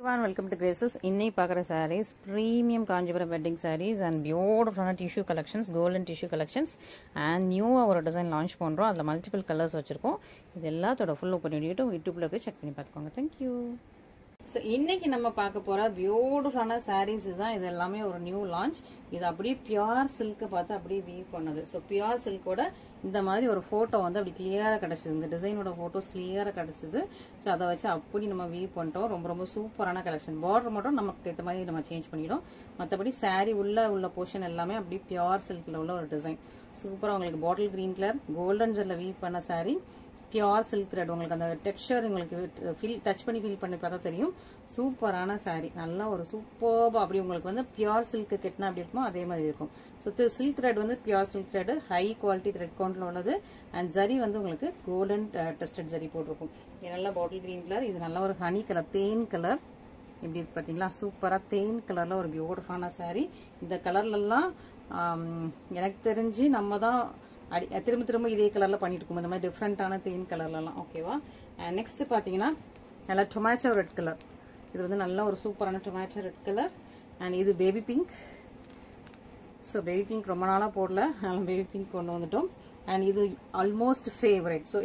Welcome to Graces. இன்னைக்கு பார்க்குற sarees premium Kanchipuram wedding sarees and beautiful tissue collections, golden tissue collections and new ஒரு design launch பண்றோம். அதுல multiple colors வச்சிருக்கோம். இது எல்லாத்தோட full open பண்ணிட்டு YouTubeல போய் செக் பண்ணி பார்த்துக்கோங்க. Thank you. So இன்னைக்கு நம்ம பார்க்க போற பியூட்டிஃபுல்லான sarees தான். இது எல்லாமே ஒரு நியூ லான்ச். இது அப்படியே பியூர் சில்க் பார்த்து அப்படியே வீவ் பண்ணது. ஸோ பியூர் சில்கோட இந்த மாதிரி ஒரு போட்டோ வந்து அப்படி கிளியரா கிடைச்சது. இந்த டிசைனோட போட்டோஸ் கிளியரா கிடைச்சது. ஸோ அதை வச்சு அப்படி நம்ம வீவ் பண்ணிட்டோம். ரொம்ப ரொம்ப சூப்பரான கலெக்ஷன். பார்டர் மட்டும் நமக்கு ஏற்ற மாதிரி நம்ம சேஞ்ச் பண்ணிடும். மற்றபடி சாரீ உள்ள போர்ஷன் எல்லாமே அப்படி பியூர் சில்க்ல உள்ள ஒரு டிசைன். சூப்பரா உங்களுக்கு பாட்டில் கிரீன் கலர் கோல்டன் ஜெல்ல வீவ் பண்ண சாரீ. Pure silk thread. உங்களுக்கு அந்த டெக்ஸ்சர் உங்களுக்கு டச் பண்ணி ஃபீல் பண்ணி பார்த்தா தெரியும். சூப்பரான சாரி. நல்லா ஒரு சூப்பர் அப்படி உங்களுக்கு வந்து பியூர் சில்க் கெட்டினா அப்படி இருக்குமோ அதே மாதிரி இருக்கும். ஸோ சில்க் த்ரெட் வந்து pure silk thread high quality thread கவுண்ட்ல உள்ளது. அண்ட் ஜரி வந்து உங்களுக்கு கோல்டன் டெஸ்டட் ஜரி போட்டிருக்கும். இது நல்லா பாட்டில் கிரீன் கலர். இது நல்லா ஒரு ஹனி கலர் தேன் கலர். எப்படி இருக்கு பாத்தீங்களா? சூப்பரா தேன் கலர்ல ஒரு பியூட்டிஃபுல்லான சாரி. இந்த கலர்ல எல்லாம் எனக்கு தெரிஞ்சு நம்ம தான் திரும்ப இதே கலர்ல பண்ணிட்டு இருக்கோம். இந்த மாதிரி டிஃப்ரெண்டான தேன் கலர்ல எல்லாம். ஓகேவா? நெக்ஸ்ட் பாத்தீங்கன்னா நல்லா டொமேட்டோ ரெட் கலர். இது வந்து நல்ல ஒரு சூப்பரான டொமேட்டோ ரெட் கலர். அண்ட் இது baby pink. So baby pink ரொம்ப நாளா போடல, அதனால பேபி பிங்க் கொண்டு வந்துட்டோம். அண்ட் இது ஆல்மோஸ்ட் ஃபேவரட். ஸோ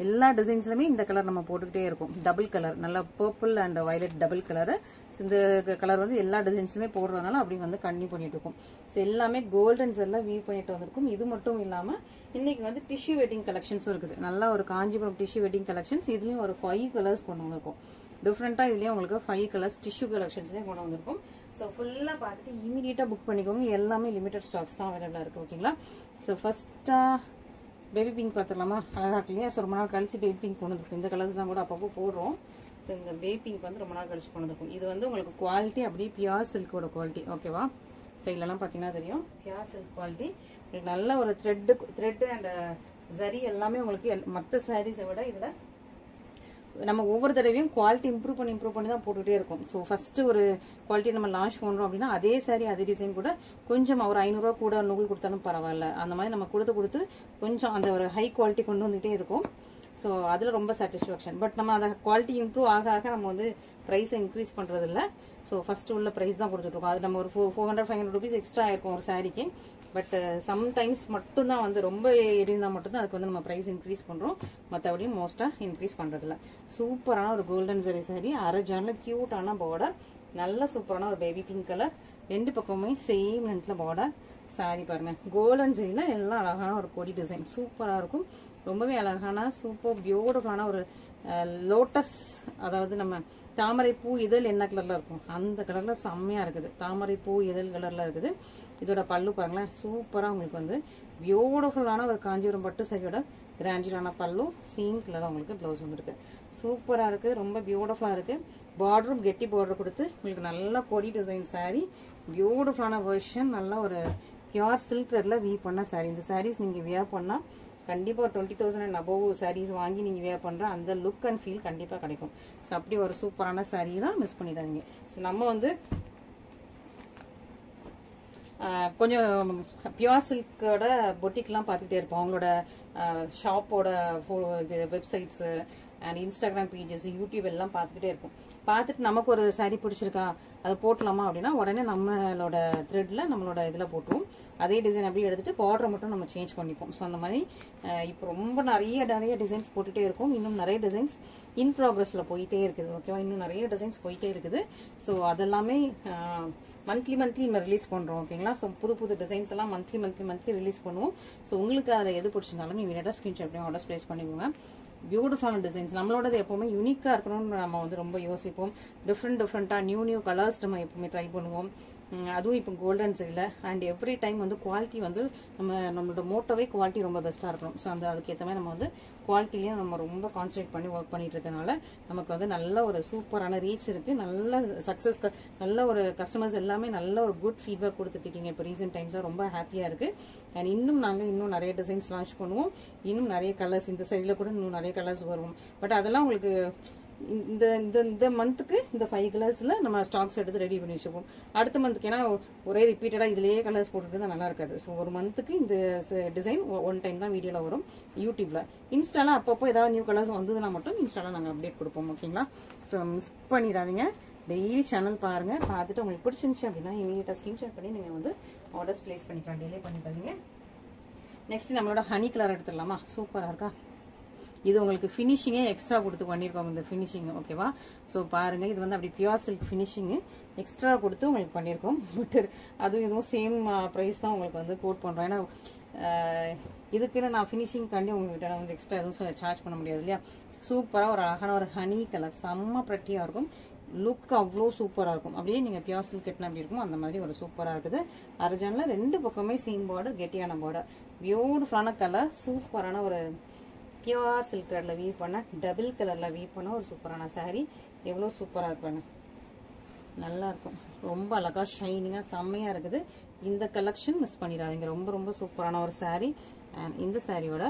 எல்லா டிசைன்ஸ்லுமே இந்த கலர் நம்ம போட்டுக்கிட்டே இருக்கும். டபுள் கலர், நல்ல purple and violet double colour. So இந்த கலர் வந்து எல்லா டிசைன்ஸ்லுமே போடுறதுனால அப்படி வந்து கண்டினியூ பண்ணிட்டு இருக்கும். ஸோ எல்லாமே கோல்டன்ஸ் எல்லாம் வீவ் பண்ணிட்டு வந்திருக்கும். இது மட்டும் இல்லாம இன்னைக்கு வந்து டிஷ்யூ வெட்டிங் கலெக்ஷன்ஸும் இருக்குது. நல்லா ஒரு காஞ்சிபுரம் டிஷ்யூ வெட்டிங் கலெக்ஷன்ஸ். இதுலயும் ஒரு 5 கலர்ஸ் கொண்டு வந்திருக்கும். டிஃப்ரெண்டா இதுலயும் உங்களுக்கு 5 கலர்ஸ் டிஷ்யூ கலெக்ஷன்ஸ்லயே கொண்டு வந்திருக்கும். ஸோ ஃபுல்லா பார்த்துட்டு இமீடியட்டா புக் பண்ணிக்கோங்க. எல்லாமே லிமிடெட் ஸ்டாக்ஸ் தான் அவைலபிளா இருக்கு. ஓகேங்களா? ஸோ ஃபர்ஸ்டா பேபி பிங்க் பார்த்துடலாமா? அழகா இல்லையா? ஸோ ரொம்ப நாள் கழிச்சு பேபி பிங்க் கொண்டு வந்துருக்கும். இந்த கலர்ஸ்லாம் கூட அப்பப்போ போடுறோம். ஸோ இந்த பேபி பிங்க் வந்து ரொம்ப நாள் கழிச்சு கொண்டு வந்துருக்கும். இது வந்து உங்களுக்கு குவாலிட்டி அப்படியே பியூர் சில்கோட குவாலிட்டி. ஓகேவா? சைட்லலாம் பார்த்தீங்கன்னா தெரியும் பியூர் சில்க் குவாலிட்டி. உங்களுக்கு நல்ல ஒரு த்ரெட் அண்ட் ஜரி எல்லாமே உங்களுக்கு மற்ற சாரீஸை விட இதுல நம்ம ஒவ்வொரு தடவையும் குவாலிட்டி இம்ப்ரூவ் பண்ணி தான் போட்டுட்டே இருக்கும். ஸோ ஃபர்ஸ்ட் ஒரு குவாலிட்டி நம்ம லான்ச் பண்றோம் அப்படின்னா அதே சாரி அதே டிசைன் கூட கொஞ்சம் ஒரு 500 ரூபா கூட நூல் கொடுத்தாலும் பரவாயில்ல. அந்த மாதிரி நம்ம கொடுத்து கொஞ்சம் அந்த ஒரு ஹை குவாலிட்டி கொண்டு வந்துட்டே இருக்கும். ஸோ அதுல ரொம்ப சாட்டிஸ்பாக்சன். பட் நம்ம அந்த குவாலிட்டி இம்ப்ரூவ் ஆக நம்ம வந்து பிரைஸ் இன்க்ரீஸ் பண்றது இல்ல. ஸோ ஃபர்ஸ்ட் உள்ள பிரைஸ் தான் கொடுத்துட்டு இருக்கோம். அது நம்ம ஒரு 400-500 ருபீஸ் எக்ஸ்ட்ரா இருக்கும் ஒரு சாரிக்கு. பட் சம்டைம்ஸ் மட்டும்தான் வந்து ரொம்ப எரிந்தா மட்டும்தான் அதுக்கு வந்து நம்ம பிரைஸ் இன்க்ரீஸ் பண்றோம். மற்றபடி மோஸ்டா இன்க்ரீஸ் பண்றது இல்ல. சூப்பரான ஒரு கோல்டன் ஜரி சாரி. அரஜான்ல கியூட்டான பார்டர். நல்ல சூப்பரான ஒரு பேபி பிங்க் கலர். ரெண்டு பக்கமுமே சேம் லென்த்ல பார்டர். சாரி பாருங்க கோல்டன் ஜரியில எல்லாம் அழகான ஒரு கொடி டிசைன் சூப்பரா இருக்கும். ரொம்பவே அழகான சூப்பர் பியூட்டிஃபுல்லான ஒரு லோட்டஸ், அதாவது நம்ம தாமரை பூ இதழ் என்ன கலர்ல இருக்கும் அந்த கலர்ல செம்மையா இருக்குது. தாமரை பூ இதழ் கலர்ல இருக்குது. இதோட பல்லு பாருங்களேன் சூப்பரா உங்களுக்கு வந்து பியூட்டிஃபுல்லான ஒரு காஞ்சிபுரம் பட்டு சாரியோட கிராண்டியரான பல்லு. சேம் கலர் உங்களுக்கு பிளவுஸ் வந்துருக்கு. சூப்பரா இருக்கு. ரொம்ப பியூட்டிஃபுல்லா இருக்கு. பார்டரும் கெட்டி பார்டர் கொடுத்து உங்களுக்கு நல்ல கொடி டிசைன் சாரி. பியூட்டிஃபுல்லான வெர்ஷன். நல்ல ஒரு பியூர் சில்க் த்ரெட்ல வீவ் பண்ண சாரி. இந்த சாரீஸ் நீங்க வியர் பண்ணா கண்டிப்பா 20,000 அண்ட் அபவ் சாரீஸ் வாங்கி நீங்க வியர் பண்ற அந்த லுக் அண்ட் ஃபீல் கண்டிப்பா கிடைக்கும். ஸோ அப்படி ஒரு சூப்பரான சாரீ தான் மிஸ் பண்ணிடாதீங்க. ஸோ நம்ம வந்து கொஞ்சம் பியூர் சில்கோட பொட்டிக்லாம் பார்த்துக்கிட்டே இருப்போம். அவங்களோட ஷாப்போட websites and Instagram pages YouTube எல்லாம் பார்த்துக்கிட்டே இருக்கும். பார்த்துட்டு நமக்கு ஒரு சாரீ பிடிச்சிருக்கா அதை போட்டலாமா அப்படின்னா உடனே நம்மளோட த்ரெட்ல நம்மளோட இதுல போட்டுருவோம். அதே டிசைன் அப்படியே எடுத்துட்டு பார்டரை மட்டும் நம்ம சேஞ்ச் பண்ணிப்போம். ஸோ அந்த மாதிரி இப்போ ரொம்ப நிறைய டிசைன்ஸ் போட்டுட்டே இருக்கும். இன்னும் நிறைய டிசைன்ஸ் இன் ப்ராக்ரஸ்ல போயிட்டே இருக்குது. ஓகேவா? இன்னும் நிறைய டிசைன்ஸ் போயிட்டே இருக்குது. ஸோ அதெல்லாமே மந்த்லி நம்ம ரிலீஸ் பண்றோம். ஓகேங்களா? ஸோ புது டிசைன்ஸ் எல்லாம் மந்த்லி ரிலீஸ் பண்ணுவோம். ஸோ உங்களுக்கு அதில் எது பிடிச்சிருந்தாலும் நீங்க இமீடியட்டா ஸ்கிரீன்ஷாட் பண்ணி ஆர்டர் பிளேஸ் பண்ணிக்கோங்க. பியூட்டிஃபுல்லான டிசைன்ஸ். நம்மளோடது எப்பவுமே யூனிக்கா இருக்கணும்னு நம்ம வந்து ரொம்ப யோசிப்போம். டிஃப்ரெண்டா நியூ கலர்ஸ் நம்ம எப்பவுமே ட்ரை பண்ணுவோம். அதுவும் இப்போ கோல்டன் இல்ல. அண்ட் எவ்ரி டைம் வந்து குவாலிட்டி வந்து நம்மளோட மோட்டோவே குவாலிட்டி ரொம்ப பெஸ்டா இருக்கணும். ஸோ அதுக்கு ஏற்ற மாதிரி நம்ம வந்து குவாலிட்டிலையும் நம்ம ரொம்ப கான்சன்ட்ரேட் பண்ணி ஒர்க் பண்ணிட்டு இருக்கனால நமக்கு வந்து நல்ல ஒரு சூப்பரான ரீச் இருக்கு. நல்ல சக்சஸ், நல்ல ஒரு கஸ்டமர்ஸ் எல்லாமே நல்ல ஒரு குட் ஃபீட்பேக் கொடுத்துட்டு இருக்கீங்க. இப்போ ரீசென்ட் டைம்ஸா ரொம்ப ஹாப்பியா இருக்கு. அண்ட் இன்னும் நிறைய டிசைன்ஸ் லான்ச் பண்ணுவோம். இன்னும் நிறைய கலர்ஸ் இந்த சைட்ல கூட இன்னும் நிறைய கலர்ஸ் வரும். பட் அதெல்லாம் உங்களுக்கு இந்த இந்த இந்த மந்த்துக்கு இந்த 5 கலர்ஸ்ல நம்ம ஸ்டாக்ஸ் எடுத்து ரெடி பண்ணி வச்சுப்போம். அடுத்த மந்த்துக்கு ஏன்னா ஒரே ரிப்பீட்டடா இதுலயே கலர்ஸ் போட்டுட்டு தான் நல்லா இருக்காது. ஸோ ஒரு மந்த்துக்கு இந்த டிசைன் ஒன் டைம் தான் வீடியோல வரும் யூடியூப்ல. இன்ஸ்டால அப்பப்போ ஏதாவது நியூ கலர்ஸ் வந்ததுன்னா மட்டும் இன்ஸ்டால நாங்கள் அப்டேட் கொடுப்போம். ஓகேங்களா? ஸோ மிஸ் பண்ணிடாதீங்க. டெய்லி சேனல் பாருங்க. பார்த்துட்டு உங்களுக்கு பிடிச்சிருந்துச்சு அப்படின்னா இமீடியட்டா ஸ்கிரீன்ஷாட் பண்ணி நீங்க வந்து ஆர்டர்ஸ் பிளேஸ் பண்ணிக்கலாம். டிலே பண்ணிக்காதீங்க. நெக்ஸ்ட் நம்மளோட ஹனி கலர் எடுத்துடலாமா? சூப்பரா இருக்கா? இது உங்களுக்கு ஃபினிஷிங்கே எக்ஸ்ட்ரா கொடுத்து பண்ணியிருக்கோம் இந்த ஃபினிஷிங். ஓகேவா? ஸோ பாருங்க, இது வந்து அப்படி பியூர் சில்க் ஃபினிஷிங் எக்ஸ்ட்ரா கொடுத்து உங்களுக்கு பண்ணியிருக்கோம். பட் அதுவும் இதுவும் சேம் ப்ரைஸ் தான் உங்களுக்கு வந்து கோட் பண்ணுறோம். ஏன்னா இதுக்குன்னு நான் ஃபினிஷிங் காண்டி உங்ககிட்ட வந்து எக்ஸ்ட்ரா எதுவும் சார்ஜ் பண்ண முடியாது இல்லையா? சூப்பராக ஒரு அழகான ஒரு ஹனி கலர், செம்ம ப்ரெட்டியாக இருக்கும். லுக் அவ்வளோ சூப்பராக இருக்கும். அப்படியே நீங்கள் பியூர் சில்க் கட்டினா அப்படி இருக்கும், அந்த மாதிரி ஒரு சூப்பராக இருக்குது. அர்ஜானில் 2 பக்கமே சீம் பார்டர், கெட்டியான பார்டர், பியூட்டிஃபுல்லான கலர், சூப்பரான ஒரு பியூர் சில்க் கலர்ல வீவ் பண்ண, டபுள் கலர்ல வீவ் பண்ண ஒரு சூப்பரான சாரீ. எவ்வளோ சூப்பரா இருக்கு, நல்லா இருக்கும். ரொம்ப அழகா ஷைனிங்கா செம்மையா இருக்குது. இந்த கலெக்ஷன் மிஸ் பண்ணிடாதீங்க. ரொம்ப ரொம்ப சூப்பரான ஒரு சாரீ. அண்ட் இந்த சாரியோட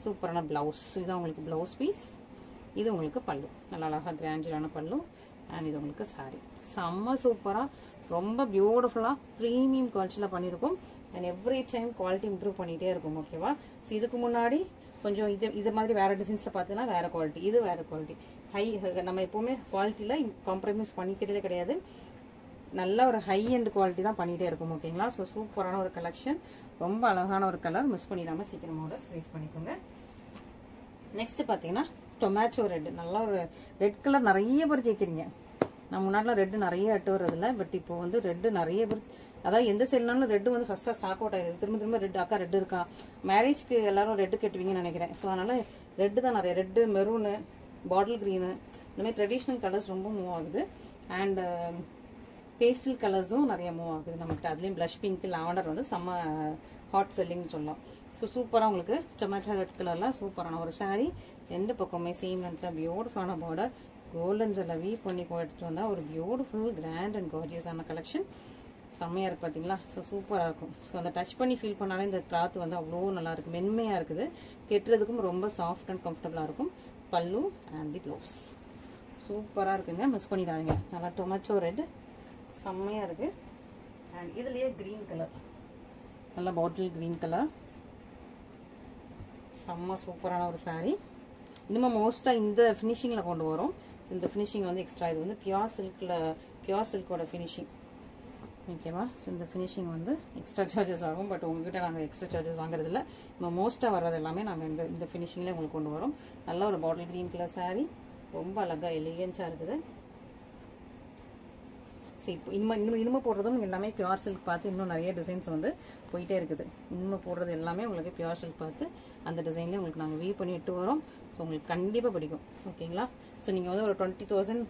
சூப்பரான பிளவுஸ், இதுதான் உங்களுக்கு பிளவுஸ் பீஸ். இது உங்களுக்கு பல்லு, நல்லா அழகா கிராண்டியரான பல்லு. அண்ட் இது உங்களுக்கு சாரீ செம்ம சூப்பரா, ரொம்ப பியூட்டிஃபுல்லா ப்ரீமியம் குவாலிட்டியில பண்ணிருக்கோம். And every time quality improve பண்ணிட்டே இருக்கும். ஓகேவா? ஸோ இதுக்கு முன்னாடி கொஞ்சம் இது மாதிரி வேற டிசைன்ஸ்ல பார்த்தீங்கன்னா வேற குவாலிட்டி, இது வேற குவாலிட்டி. நம்ம எப்பவுமே குவாலிட்டியில காம்ப்ரமைஸ் பண்ணிக்கிறதே கிடையாது. நல்ல ஒரு ஹை அண்ட் குவாலிட்டி தான் பண்ணிட்டே இருக்கும். ஓகேங்களா? ஸோ சூப்பரான ஒரு கலெக்ஷன், ரொம்ப அழகான ஒரு கலர், மிஸ் பண்ணிடாம சீக்கிரமோட ஸ்பேஸ் பண்ணிக்கோங்க. நெக்ஸ்ட் பாத்தீங்கன்னா டொமேட்டோ ரெட், நல்ல ஒரு ரெட் கலர் நிறைய பேர் கேட்குறீங்க. நான் முன்னாடிலாம் ரெட் நிறைய எட்டு வரதில்ல, பட் இப்போ வந்து ரெட் நிறைய பேர், அதாவது எந்த சைட்னாலும் ரெட் வந்து ஃபர்ஸ்டா ஸ்டாக் அவுட் ஆயிடுது. திரும்ப திரும்ப ரெட், அக்கா ரெட் இருக்கா, மேரேஜ்க்கு எல்லாரும் ரெட் கட்டுவீங்கன்னு நினைக்கிறேன். ஸோ அதனால ரெட் தான் நிறைய, ரெட், மெரூனு, பாட்டில் கிரீனு, இந்த மாதிரி ட்ரெடிஷ்னல் கலர்ஸ் ரொம்ப மூவ் ஆகுது. அண்ட் பேஸ்டல் கலர்ஸும் நிறைய மூவ் ஆகுது நம்மகிட்ட. அதுலயும் பிளஷ் பிங்க், லாவெண்டர் வந்து செம்ம ஹாட் செல்லிங்னு சொல்லலாம். ஸோ சூப்பரா உங்களுக்கு டொமேட்டோ ரெட் கலர்ல சூப்பரான ஒரு சாரீ. 2 பக்கமே சேம் லென்த்ல பியூட்டிஃபுல்லான பார்டர், கோல்டன் ஜெல்ல வீவ் பண்ணி எடுத்துட்டு வந்தா ஒரு பியூட்டிஃபுல் கிராண்ட் அண்ட் கார்ஜியஸான கலெக்ஷன். செம்மையா இருக்கு பாத்தீங்களா? ஸோ சூப்பரா இருக்கும். ஸோ அந்த டச் பண்ணி ஃபீல் பண்ணாலே இந்த கிளாத் வந்து அவ்வளோ நல்லா இருக்கு, மென்மையா இருக்குது. கெட்டுறதுக்கும் ரொம்ப சாஃப்ட் அண்ட் கம்ஃபர்டபுளா இருக்கும். பல்லு அண்ட் தி ப்ளவுஸ் சூப்பரா இருக்குங்க, மிஸ் பண்ணிடாதீங்க. நல்லா டொமேட்டோ ரெட் செம்மையா இருக்கு. அண்ட் இதுலயே கிரீன் கலர், நல்ல பாட்டில் கிரீன் கலர், செம்ம சூப்பரான ஒரு சாரீ. இன்னும் மோஸ்டா இந்த ஃபினிஷிங்ல கொண்டு வரும். இந்த ஃபினிஷிங் வந்து எக்ஸ்ட்ரா, இது வந்து பியூர் சில்க்ல, பியூர் சில்கோட ஃபினிஷிங். ஓகேவா? ஸோ இந்த ஃபினிஷிங் வந்து எக்ஸ்ட்ரா சார்ஜஸ் ஆகும். பட் உங்ககிட்ட நாங்கள் எக்ஸ்ட்ரா சார்ஜஸ் வாங்குறது இல்லை. நம்ம மோஸ்ட்டாக வர்றது எல்லாமே நாங்கள் இந்த ஃபினிஷிங்ல உங்களுக்கு கொண்டு வரோம். நல்ல ஒரு பாட்டில் கிரீன் கலர் சாரீ, ரொம்ப அழகா எலிகன்ஸா இருக்குது. சரி, இனிமே போடுறதும் எல்லாமே பியூர் சில்க் பார்த்து இன்னும் நிறைய டிசைன்ஸ் வந்து போயிட்டே இருக்குது. இனிமே போடுறது எல்லாமே உங்களுக்கு பியூர் சில்க் பார்த்து அந்த டிசைன்லேயே உங்களுக்கு நாங்கள் வீவ் பண்ணி இட்டு வரோம். ஸோ உங்களுக்கு கண்டிப்பாக பிடிக்கும். ஓகேங்களா? ஸோ நீங்கள் வந்து ஒரு 20,000,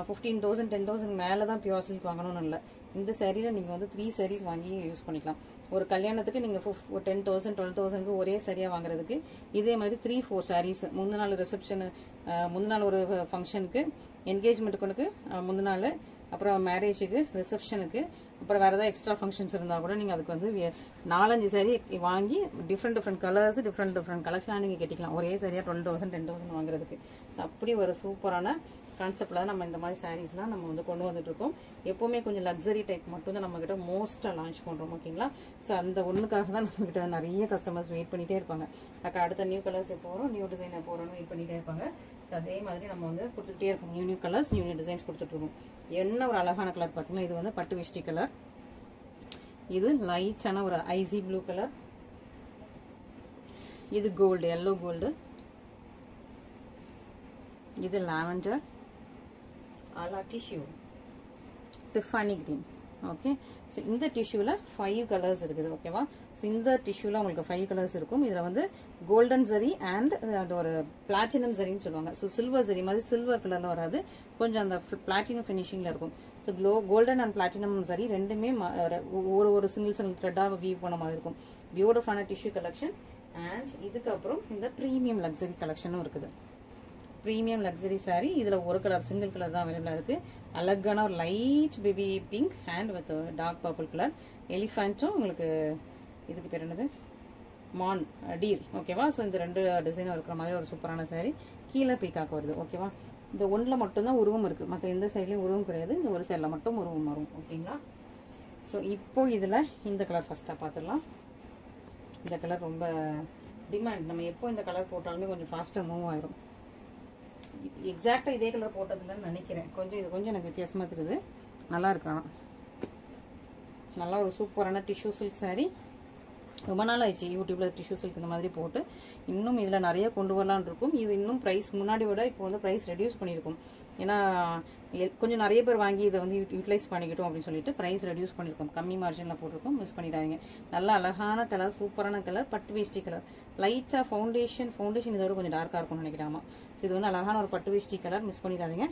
15,000, 10,000 மேலே தான் பியூர் சில்க் வாங்கணும்னு இல்லை. இந்த சாரியில் நீங்கள் வந்து 3 sarees வாங்கி யூஸ் பண்ணிக்கலாம். ஒரு கல்யாணத்துக்கு நீங்கள் 10,000, 12,000 ஒரே சரியாக வாங்குறதுக்கு இதே மாதிரி 3-4 sarees, முந்தின நாள் ரிசப்ஷனு, முந்தின நாள் ஒரு ஃபங்க்ஷனுக்கு, என்கேஜ்மெண்ட்டுக்கு முந்தின நாள், அப்புறம் மேரேஜுக்கு, ரிசப்ஷனுக்கு, அப்புறம் வேற ஏதாவது எக்ஸ்ட்ரா ஃபங்க்ஷன்ஸ் இருந்தால் கூட நீங்கள் அதுக்கு வந்து 4-5 saree வாங்கி டிஃப்ரெண்ட் கலர்ஸ், டிஃப்ரெண்ட் கலெக்ஷனாக நீங்கள் கட்டிக்கலாம். ஒரே சரியாக 12,000, 10,000 வாங்குறதுக்கு. ஸோ அப்படி ஒரு சூப்பரான கான்செப்ட்ல தான் நம்ம இந்த மாதிரி சாரீஸ்லாம் நம்ம வந்து கொண்டு வந்துட்டு இருக்கோம். எப்பவுமே கொஞ்சம் லக்ஸரி டைப் மட்டும் தான் நம்ம கிட்ட மோஸ்டா லான்ச் பண்றோம். ஓகேங்களா? ஸோ அந்த ஒண்ணுக்காக தான் நம்ம கிட்ட நிறைய கஸ்டமர்ஸ் வெயிட் பண்ணிட்டே இருப்பாங்க. அக்கா அடுத்த நியூ கலர்ஸ் எப்போ வரும், நியூ டிசைன் எப்போ வரும்னு வெயிட் பண்ணிட்டே இருப்பாங்க. ஸோ அதே மாதிரி நம்ம வந்து கொடுத்துட்டே இருக்கோம். நியூ கலர்ஸ், நியூ டிசைன்ஸ் கொடுத்துட்டு இருக்கோம். என்ன ஒரு அழகான கலர் பார்த்தீங்கன்னா, இது வந்து பட்டு விஷ்டி கலர், இது லைட்டான ஒரு ஐசி ப்ளூ கலர், இது கோல்டு, எல்லோ கோல்டு, இது லாவெண்டர், ஆலா tissue, Tiffany green. Okay, so இந்த டிஷ்யூல 5 கலர்ஸ் இருக்குது. ஓகேவா? ஸோ இந்த டிஷ்யூல உங்களுக்கு 5 கலர்ஸ் இருக்கும். இதுல வந்து கோல்டன் ஜரி அண்ட் அது ஒரு பிளாட்டினம் ஜரின்னு சொல்லுவாங்க. ஸோ சில்வர் ஜரி மாதிரி சில்வர் கலர்ல வராது, கொஞ்சம் அந்த பிளாட்டினம் ஃபினிஷிங்ல இருக்கும். So golden and platinum zari ரெண்டுமே ஒரு சிங்கிள் த்ரெட்டாக வீவ் பண்ண மாதிரி இருக்கும். பியூட்டிஃபுல்லான டிஷ்யூ கலெக்ஷன். அண்ட் இதுக்கப்புறம் இந்த ப்ரீமியம் லக்ஸரி கலெக்ஷனும் இருக்குது. ப்ரீமியம் லக்ஸரி சாரி, இதுல ஒரு கலர், சிங்கிள் கலர் தான் அவைலபிளா இருக்கு. அழகான ஒரு light baby pink hand with dark purple colour, எலிஃபென்ட்டும் உங்களுக்கு, இதுக்கு பேர் என்னது, மான் டீர். ஓகேவா? ஸோ இந்த 2 டிசைனும் இருக்கிற மாதிரி ஒரு சூப்பரான சாரி. கீழே பீக்காக் வருது. ஓகேவா? இந்த ஒன்றில் மட்டும்தான் உருவம் இருக்குது, மற்ற எந்த சைட்லேயும் உருவம் கிடையாது. இந்த ஒரு சைடில் மட்டும் உருவம் வரும். ஓகேங்களா? ஸோ இப்போ இதில் இந்த கலர் ஃபஸ்ட்டாக பார்த்துடலாம். இந்த கலர் ரொம்ப டிமாண்ட். நம்ம எப்போ இந்த கலர் போட்டாலுமே கொஞ்சம் ஃபாஸ்ட்டாக மூவ் ஆயிரும். எக்ஸாக்டாக இதே கலர் போட்டதுலன்னு நினைக்கிறேன். இது கொஞ்சம் எனக்கு வித்தியாசமாக தெரியுது. நல்லா இருக்கு. ஆனால் நல்லா ஒரு சூப்பரான டிஷ்யூ சில்க் சாரீ. ரொம்ப நாள் ஆயிடுச்சு யூடியூப்ல டிஷ்யூ சில்க் இந்த மாதிரி போட்டு. இன்னும் இதில் நிறைய கொண்டு வரலான் இருக்கும். இது இன்னும் ப்ரைஸ் முன்னாடி விட இப்போ வந்து ப்ரைஸ் ரெடியூஸ் பண்ணியிருக்கும். ஏன்னா கொஞ்சம் நிறைய பேர் வாங்கி இதை வந்து யூட்டிலைஸ் பண்ணிக்கிட்டோம் அப்படின்னு சொல்லிட்டு ப்ரைஸ் ரெடியூஸ் பண்ணியிருக்கோம். கம்மி மார்ஜினில் போட்டிருக்கோம். மிஸ் பண்ணிடாதீங்க. நல்ல அழகான கலர், சூப்பரான கலர், பட்டு வேஷ்டி கலர். லைட்டாக ஃபவுண்டேஷன் இதோட கொஞ்சம் டார்க்காக இருக்கும்னு நினைக்கிறாமா. ஸோ இது வந்து அழகான ஒரு பட்டு வேஷ்டி கலர். மிஸ் பண்ணிடாதீங்க.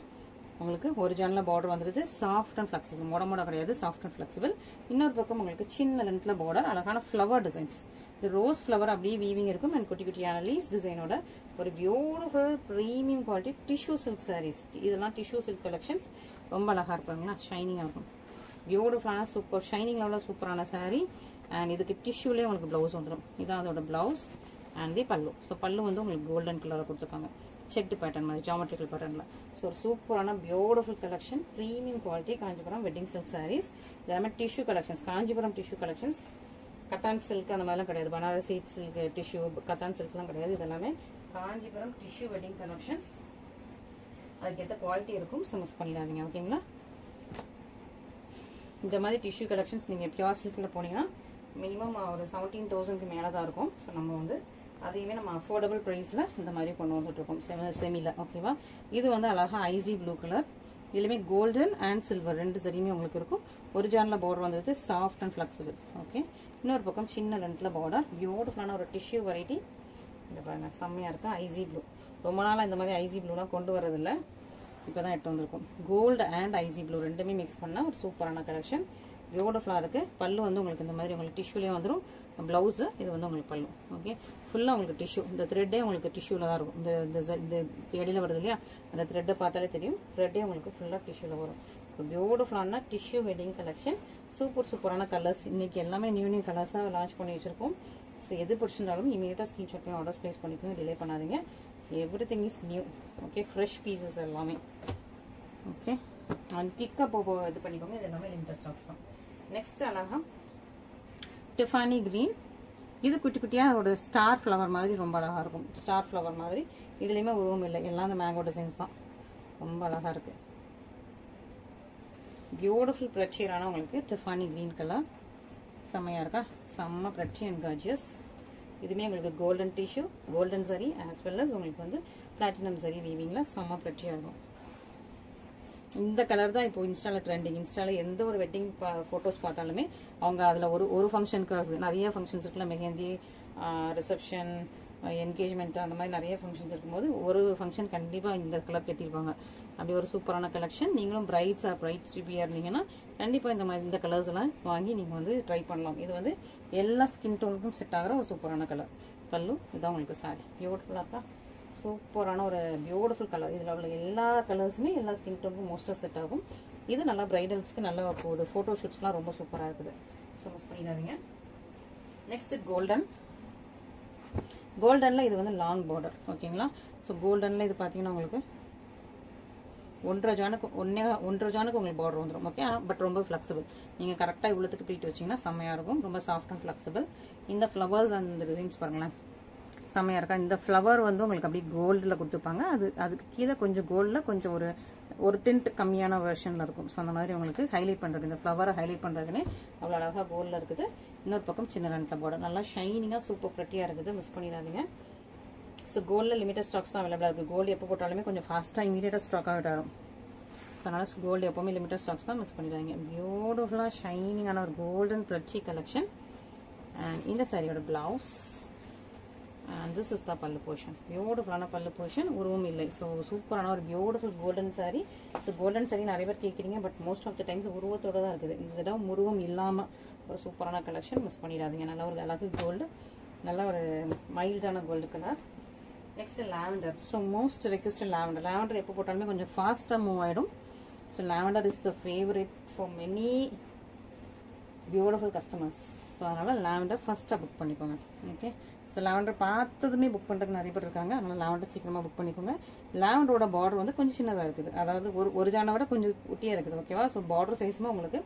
உங்களுக்கு ஒரிஜினல் பார்டர் வந்துருது. Soft and flexible. மொட கிடையாது. Soft and flexible. இன்னொரு பக்கம் உங்களுக்கு சின்ன லென்த்ல பார்டர். அழகான ஃப்ளவர் டிசைன்ஸ். இது ரோஸ் ஃப்ளவர் அப்படியே வீவிங் இருக்கும். அண்ட் குட்டி குட்டியான லீவ்ஸ் டிசைனோட ஒரு beautiful premium quality tissue silk saris. இதெல்லாம் டிஷ்யூ சில்க் கலெக்ஷன்ஸ். ரொம்ப அழகா இருப்பாங்களா, ஷைனிங்காக இருக்கும். பியூட்டிஃபுல்லான சூப்பர் ஷைனிங் லெவலில் சூப்பரான சாரீ. அண்ட் இதுக்கு டிஷ்யூலேயே உங்களுக்கு ப்ளவுஸ் வந்துடும். இதான் அதோட ப்ளவுஸ் அண்ட் தி பல்லு. ஸோ பல்லு வந்து உங்களுக்கு கோல்டன் கலரில் கொடுத்துருக்காங்க. செக்டு பேட்டர்ன் மாதிரி, ஜாமெட்ரிக்கல் பேட்டர்னில். ஸோ ஒரு சூப்பரான beautiful collection, premium quality Kanchipuram wedding silk saris. இதெல்லாமே tissue collections. Kanchipuram tissue collections. Katan silk அந்த மாதிரிலாம் கிடையாது. பனாரசி சில்க் டிஷ்யூ, கத்தான் சில்க்லாம் கிடையாது. இதெல்லாமே காஞ்சிபுரம் டிஷ்யூ வெட்டிங் கலெக்ஷன்ஸ். அதுக்கேற்ற குவாலிட்டி இருக்கும். ஸோ மிஸ் பண்ணிடாதீங்க. ஓகேங்களா? இந்த மாதிரி டிஷ்யூ கலெக்ஷன்ஸ் நீங்கள் பியூர் சில்கில் போனீங்கன்னா மினிமம் ஒரு 17,000க்கு மேலே தான் இருக்கும். ஸோ நம்ம வந்து அதையுமே நம்ம அஃபோர்டபுள் ப்ரைஸில் இந்த மாதிரி கொண்டு வந்துட்டுருக்கோம் செமியில். ஓகேவா? இது வந்து அழகாக ஐசி ப்ளூ கலர். இதுலேயுமே கோல்டன் அண்ட் சில்வர் ரெண்டு சரியுமே உங்களுக்கு இருக்கும். ஒரிஜினல் பார்டர் வந்தது சாஃப்ட் அண்ட் ஃபிளெக்சிபிள். ஓகே. இன்னொரு பக்கம் சின்ன லென்த்தில் பார்டர். பியூட்டிஃபுல்லான ஒரு டிஷ்யூ வெரைட்டி. இந்த பாருங்க, செம்மையாக இருக்கு. Icy blue. ரொம்ப நாளாக இந்த மாதிரி ஐசி ப்ளூலாம் கொண்டு வரதில்ல. இப்போ தான் எடுத்து வந்திருக்கும். கோல்டு அண்ட் ஐசி ப்ளூ ரெண்டுமே மிக்ஸ் பண்ணால் ஒரு சூப்பரான கலெக்ஷன். பியூட்டிஃபுல்லாக இருக்குது. பல்லு வந்து உங்களுக்கு இந்த மாதிரி உங்களுக்கு டிஷ்யூலேயே வந்துடும். ப்ளவுஸு இது வந்து உங்களுக்கு பல்லு. ஓகே. ஃபுல்லாக உங்களுக்கு டிஷ்யூ. இந்த த்ரெட்டே உங்களுக்கு டிஷ்யூவில் தான் இருக்கும். இந்த இடையில வருது இல்லையா, அந்த த்ரெட்டை பார்த்தாலே தெரியும். த்ரெட்டே உங்களுக்கு ஃபுல்லாக டிஷ்யூவில் வரும். பியூட்டிஃபுல்லான டிஷ்யூ வெட்டிங் கலெக்ஷன். சூப்பரான கலர்ஸ். இன்னைக்கு எல்லாமே நியூ கலர்ஸாக லான்ச் பண்ணி வச்சிருக்கோம். ஸோ எது பிடிச்சிருந்தாலும் இமீடியட்டாக ஸ்க்ரீன்ஷாட் பண்ணி ஆர்டர்ஸ் ப்ளேஸ் பண்ணிக்கோங்க. டிலே பண்ணாதீங்க. Everything is new. Okay. Fresh pieces எல்லாமே. ஓகே. அண்ட் பிக்கப் இது பண்ணிக்கோங்க. இது எல்லாமே லிமிட்டட் ஸ்டாக்ஸ் தான். நெக்ஸ்ட் அழகா டிஃபானி கிரீன். இது குட்டி குட்டியாக ஒரு ஸ்டார் ஃப்ளவர் மாதிரி ரொம்ப அழகாக இருக்கும். ஸ்டார் ஃப்ளவர் மாதிரி. இதுலேயுமே உருவம் இல்லை. எல்லாம் அந்த மேங்கோ டிசைன்ஸ் தான். ரொம்ப அழகாக இருக்கு. பியூட்டிஃபுல் பிரச்சீரான உங்களுக்கு டிஃபானி கிரீன் கலர். செம்மையாக இருக்கா? செம்ம பிரச்சி அண்ட் கார்ஜியஸ். இதுவுமே உங்களுக்கு கோல்டன் டிஷ்யூ, கோல்டன் சரி ஆஸ் வெல் அஸ் உங்களுக்கு வந்து பிளாட்டினம் சரி வீவிங்கில் செம்ம பிரச்சியாக இருக்கும். இந்த கலர் தான் இப்போ இன்ஸ்டால ட்ரெண்டிங். இன்ஸ்டால எந்த ஒரு வெட்டிங் ஃபோட்டோஸ் பார்த்தாலுமே அவங்க அதில் ஒரு ஃபங்க்ஷனுக்காக நிறைய ஃபங்க்ஷன்ஸ் இருக்குல்ல, மெஹந்தி, ரிசப்ஷன், என்கேஜ்மெண்ட், அந்த மாதிரி நிறைய ஃபங்க்ஷன்ஸ் இருக்கும்போது ஒரு ஃபங்க்ஷன் கண்டிப்பாக இந்த கலர் கட்டியிருப்பாங்க. அப்படி ஒரு சூப்பரான கலெக்ஷன். நீங்களும் பிரைட்ஸ் ட்ரிபியாக இருந்தீங்கன்னா கண்டிப்பாக இந்த மாதிரி இந்த கலர்ஸ் எல்லாம் வாங்கி நீங்கள் வந்து ட்ரை பண்ணலாம். இது வந்து எல்லா ஸ்கின் டோனுக்கும் செட் ஆகிற ஒரு சூப்பரான கலர். பல்லு இதான் உங்களுக்கு சாரி. பியூட்டிஃபுல்லாக இருக்கா? சூப்பரான ஒரு பியூட்டிஃபுல் கலர். இதில் உள்ள எல்லா கலர்ஸுமே எல்லா ஸ்கின் டோனுக்கும் மோஸ்ட்டாக செட் ஆகும். இது நல்லா பிரைடல்ஸ்க்கு நல்லா போகுது. ஃபோட்டோ ஷூட்ஸ்லாம் ரொம்ப சூப்பராக இருக்குது. ஸோ மிஸ் பண்ணிடாதீங்க. Next golden. கோல்டனில் இது வந்து லாங் பார்டர். ஓகேங்களா? ஸோ கோல்டனில் இது பார்த்தீங்கன்னா உங்களுக்கு 1.5 ஜானுக்கு உங்களுக்கு பார்டர் வந்துடும். ஓகே. பட் ரொம்ப ஃப்ளெக்சிபிள். நீங்கள் கரெக்டாக இவ்வளோத்துக்கு ப்ளீட் வச்சிங்கன்னா செம்மையாக இருக்கும். ரொம்ப சாஃப்ட் அண்ட் ஃப்ளெக்சிபிள். இந்த ஃப்ளவர்ஸ் அண்ட் டிசைன்ஸ் பாருங்களேன், செம்மையாக இருக்கா? இந்த ஃப்ளவர் வந்து உங்களுக்கு அப்படியே கோல்டில் கொடுத்துருப்பாங்க. அதுக்கு கீழே கொஞ்சம் கோல்டில் கொஞ்சம் ஒரு டிண்ட் கம்மியான வெர்ஷனில் இருக்கும். ஸோ அந்த மாதிரி உங்களுக்கு ஹைலைட் பண்ணுறது, இந்த ஃப்ளவரை ஹைலைட் பண்ணுறதுனே அவ்வளோ அழகாக கோல்டில் இருக்குது. இன்னொரு பக்கம் சின்ன ரெண்டில் பார்டர். நல்லா ஷைனிங்காக சூப்பர் ப்ரெட்டியாக இருக்குது. மிஸ் பண்ணிடாதீங்க. ஸோ கோல்டில் லிமிட்டட் ஸ்டாக்ஸ் தான் அவைலபிளாக இருக்குது. கோல்டு எப்போ போட்டாலுமே கொஞ்சம் ஃபாஸ்ட்டாக இமீடியட்டாக ஸ்டாக் அவுட் ஆகும். ஸோ அதனால் கோல்டு எப்போவுமே லிமிட்டட் ஸ்டாக்ஸ் தான். மிஸ் பண்ணிடாதீங்க. பியூட்டிஃபுல்லாக ஷைனிங்கான ஒரு கோல்டன் ப்ரெச்சி கலெக்ஷன். அண்ட் இந்த சாரியோட blouse and this is the pallu portion. பியூட்டிஃபுல்லான பல்லு போர்ஷன். உருவம் இல்லை. ஸோ சூப்பரான ஒரு beautiful golden sari. So golden sari நிறைய பேர் கேட்குறீங்க. But most of the times உருவத்தோட தான் இருக்குது. இந்த தடவை உருவம் இல்லாமல் ஒரு சூப்பரான கலெக்ஷன். மிஸ் பண்ணிடாதீங்க. நல்ல ஒரு அழகு கோல்டு, நல்ல ஒரு மைல்டான gold colour. Next lavender. So most requested lavender. Lavender எப்போ போட்டாலுமே கொஞ்சம் ஃபாஸ்ட்டாக மூவ் ஆகிடும். So lavender is the favourite for many beautiful customers. So அதனால் லாவெண்டர் ஃபஸ்ட்டாக புக் பண்ணிக்கோங்க. ஓகே. ஸோ லாவெண்டர் பார்த்ததுமே புக் பண்ணுறதுக்கு நிறைய பேர் இருக்காங்க. அதனால் லாவெண்டர் சீக்கிரமாக புக் பண்ணிக்கோங்க. லாவெண்டரோட பார்டர் வந்து கொஞ்சம் சின்னதாக இருக்குது, அதாவது ஒரு ஜானை விட கொஞ்சம் குட்டியாக இருக்குது. ஓகேவா? ஸோ பார்டர் சைஸுமே உங்களுக்கு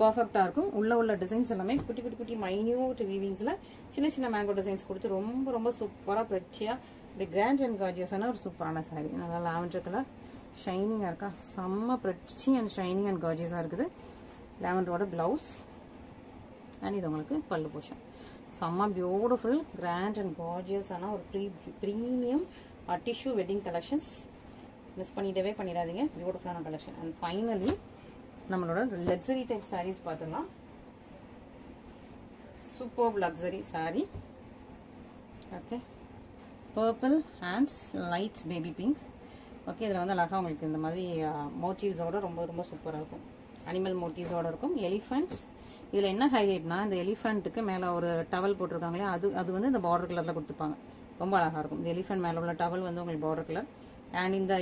பர்ஃபெக்டாக இருக்கும். உள்ள டிசைன்ஸ் எல்லாமே குட்டி குட்டி குட்டி மைன்யூட் வீவிங்ஸில் சின்ன சின்ன மேங்கோ டிசைன்ஸ் கொடுத்து ரொம்ப ரொம்ப சூப்பராக பிரச்சியாக இப்படி கிராண்ட் அண்ட் கார்ஜியஸான ஒரு சூப்பரான சாரீ. நல்லா லாவெண்டர் கலர் ஷைனிங்காக இருக்கா, செம்ம பிரச்சி அண்ட் ஷைனிங் அண்ட் கார்ஜியஸாக இருக்குது. லாவெண்டரோட ப்ளவுஸ் அண்ட் இது உங்களுக்கு பல்லு போஷன். செம்ம பியூட்டிஃபுல் கிராண்ட் அண்ட் கார்ஜியஸான ஒரு premium tissue wedding collections. Miss பண்ணிடாதீங்க. பியூட்டிஃபுல்லான கலெக்ஷன். அண்ட் ஃபைனலி நம்மளோட லக்ஸரி டைப் சாரீஸ் பார்த்துக்கலாம். Super luxury sari. Okay, purple hands light baby pink. Okay, இதில் வந்து அழகாக உங்களுக்கு இந்த மாதிரி மோட்டிவ்ஸோட ரொம்ப ரொம்ப சூப்பராக இருக்கும். அனிமல் மோட்டிவ்ஸோட இருக்கும். எலிஃபென்ட்ஸ். இதில் என்ன ஹைலைட்னா, இந்த எலிஃபென்ட்டுக்கு மேலே ஒரு டவல் போட்டிருக்காங்களே, அது வந்து இந்த பார்டர் கலரில் கொடுத்துப்பாங்க. ரொம்ப அழகாக இருக்கும். இந்த எலிஃபென்ட் மேலே உள்ள டவல் வந்து உங்களுக்கு பார்டர் கலர். அண்ட் இந்த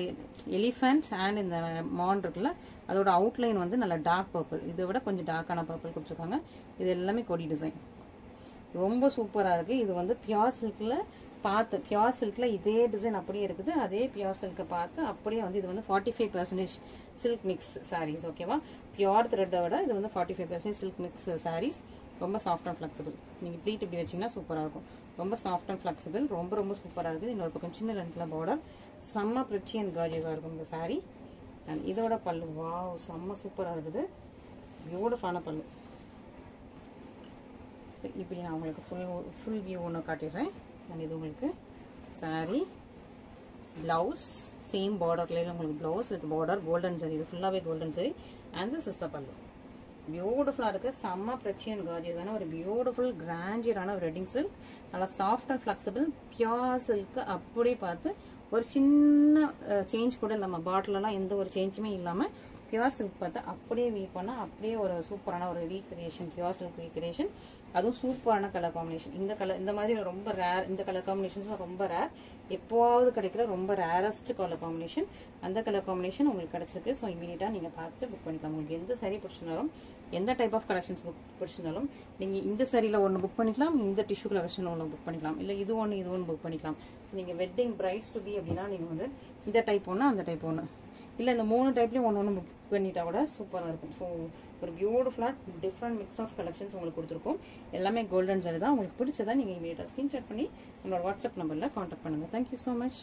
எலிஃபென்ட் அண்ட் இந்த மான் இருக்குல்ல, அதோட அவுட்லைன் வந்து நல்ல டார்க் பர்பிள், இதை விட கொஞ்சம் டார்க்கான பர்பிள் கொடுத்துருக்காங்க. இது எல்லாமே கொடி டிசைன், ரொம்ப சூப்பராக இருக்குது. இது வந்து பியோர் சில்கில் இதே டிசைன் அப்படியே இருக்குது. அதே பியோர் சில்கை பார்த்து அப்படியே வந்து இது வந்து 45% சில்க் மிக்ஸ் சாரீஸ். ஓகேவா? பியோர் த்ரெட்டை விட இது வந்து 45% சில்க் மிக்ஸ் சாரீஸ். ரொம்ப சாஃப்ட் அண்ட் ஃப்ளெக்சிபிள். நீங்கள் ப்ளீட் இப்படி வச்சிங்கன்னா சூப்பராக இருக்கும். ரொம்ப சாஃப்ட் அண்ட் ஃப்ளெக்சிபிள், ரொம்ப ரொம்ப சூப்பராக இருக்குது. இன்னொரு பக்கம் சின்ன லென்த்தில் பார்டர், செம்ம பிரிச்சி அண்ட் கார்ஜியஸாக இருக்கும் இந்த சாரீ. அண்ட் இதோட பல்லு வாவ், செம்ம சூப்பராக இருக்குது. பியூட்டிஃபுல்லான பல்லு. இப்படி நான் உங்களுக்கு ஃபுல் வியூ ஒன்று காட்டிடுறேன். அண்ட் இது உங்களுக்கு சாரீ, பிளவுஸ் சேம் பார்டர்ல உங்களுக்கு blouse with border golden zari. இது ஃபுல்லாகவே golden zari. And this is the பல்லு. பியூட்டிஃபுல்லாக இருக்குது. செம்ம பிரிச்சி அண்ட் கார்ஜியஸான ஒரு பியூட்டிஃபுல் கிராண்டியரான ஒரு வெட்டிங் சில்க். நல்லா soft and flexible pure silk. அப்படியே பார்த்து ஒரு சின்ன சேஞ்ச் கூட இல்லாமல், பாட்டிலெல்லாம் எந்த ஒரு சேஞ்சுமே இல்லாமல் பியோர் சில்க் பார்த்து அப்படியே வீவ் பண்ணால் அப்படியே ஒரு சூப்பரான ஒரு ரீக்ரியேஷன், பியோர் சில்க் ரீக்ரியேஷன். அதுவும் சூப்பரான கலர் காம்பினேஷன். இந்த மாதிரி ரொம்ப ரேர், இந்த கலர் காம்பினேஷன்ஸ்லாம் ரொம்ப ரேர், எப்போவாவது கிடைக்கிற ரொம்ப ரேரஸ்ட் கலர் காம்பினேஷன். அந்த கலர் காம்பினேஷன் உங்களுக்கு கிடைச்சிருக்கு. ஸோ இமீடியட்டாக நீங்கள் பார்த்துட்டு புக் பண்ணிக்கலாம். உங்களுக்கு எந்த சாரீ பிடிச்சிருந்தாலும், எந்த டைப் ஆஃப் கலெக்ஷன்ஸ் பிடிச்சிருந்தாலும் நீங்கள் இந்த சாரியில் ஒன்று புக் பண்ணிக்கலாம், இந்த டிஷ்யூ கலெக்ஷன் ஒன்று புக் பண்ணிக்கலாம், இல்லை இது ஒன்று புக் பண்ணிக்கலாம். ஸோ நீங்கள் வெட்டிங் பிரைட்ஸ் டு பி அப்படின்னா நீங்கள் வந்து இந்த டைப் ஒன்று, அந்த டைப் ஒன்று, இல்லை இந்த 3 டைப்லேயும் ஒன்று புக் பண்ணிட்டா கூட சூப்பராக இருக்கும். ஸோ ஒரு பியூட்டிஃபுல்லாக டிஃப்ரெண்ட் மிக்ஸ் ஆஃப் கலெக்ஷன்ஸ் உங்களுக்கு கொடுத்துருக்கோம். எல்லாமே கோல்டன் ஜரி தான். உங்களுக்கு பிடிச்சதா நீங்கள் இமீடியட்டாக ஸ்க்ரீன்ஷாட் பண்ணி நம்மளோட வாட்ஸ்அப் நம்பரில் கான்டாக்ட் பண்ணுங்கள். Thank you so much.